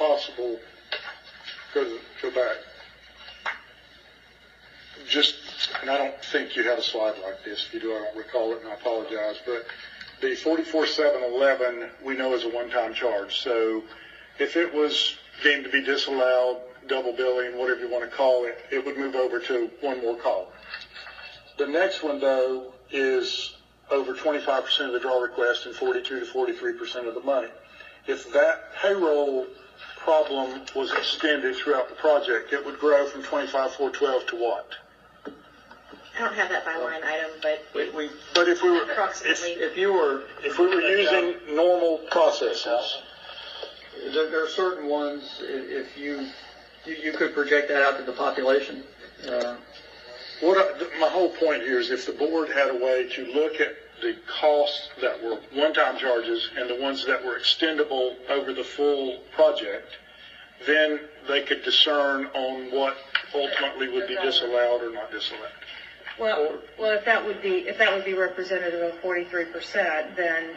possible, go back. Just, and I don't think you have a slide like this. If you do, I don't recall it, and I apologize. But the 44,711 we know is a one-time charge. So if it was deemed to be disallowed, double billing, whatever you want to call it, it would move over to one more column. The next one, though, is over 25% of the draw request and 42 to 43% of the money. If that payroll problem was extended throughout the project, it would grow from 25,412 to what? I don't have that by line item, but but if we were approximately, if we were using normal processes, there are certain ones. If you could project that out to the population. My whole point here is if the board had a way to look at the costs that were one-time charges and the ones that were extendable over the full project, then they could discern on what ultimately would be disallowed or not disallowed. Well, if that would be representative of 43%, then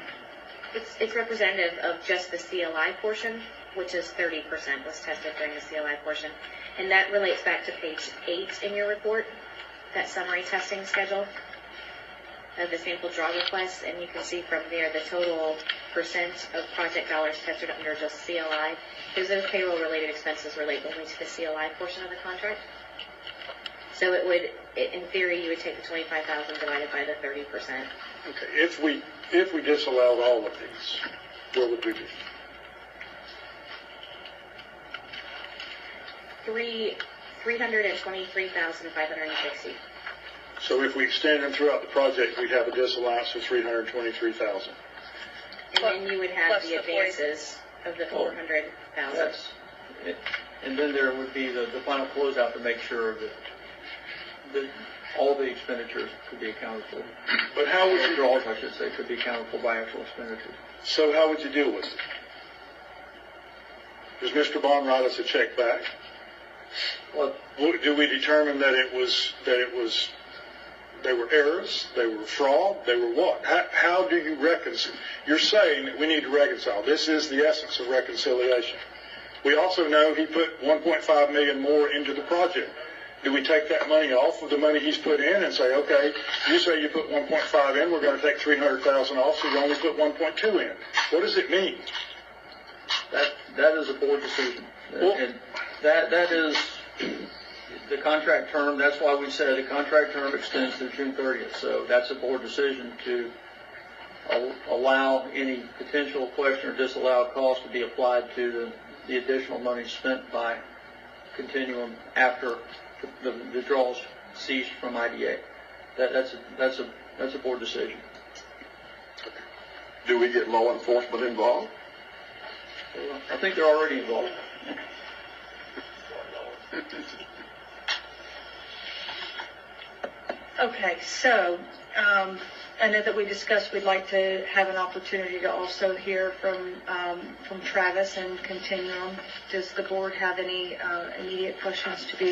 it's representative of just the CLI portion, which is 30% was tested during the CLI portion. And that relates back to page 8 in your report, that summary testing schedule of the sample draw requests. And you can see from there the total percent of project dollars tested under just CLI, because those payroll-related expenses relate only to the CLI portion of the contract. So it would, in theory, you would take the 25,000 divided by the 30%. Okay, if we disallowed all of these, what would we do? 323,560. So if we extend them throughout the project, we'd have a disallowance of 323,000. And then you would have the advances of the 400,000. Yes. And then there would be the final closeout to make sure that all the expenditures could be accounted for. But how would you draws, I should say, could be accounted for by actual expenditures. So how would you deal with it? Does Mr. Bond write us a check back? Well, do we determine that they were errors, they were fraud, they were what? How do you reconcile? You're saying that we need to reconcile. This is the essence of reconciliation. We also know he put $1.5 million more into the project. Do we take that money off of the money he's put in and say, okay, you say you put 1.5 in, we're going to take 300,000 off, so you only put 1.2 in? What does it mean? That is a board decision. And that is the contract term. That's why we said the contract term extends through June 30th. So that's a board decision to allow any potential question or disallowed cost to be applied to the additional money spent by Continuum after the draws ceased from IDA. That's a board decision. Do we get law enforcement involved? I think they're already involved. okay. So I know that we discussed we'd like to have an opportunity to also hear from Travis and Continuum. Does the board have any immediate questions to be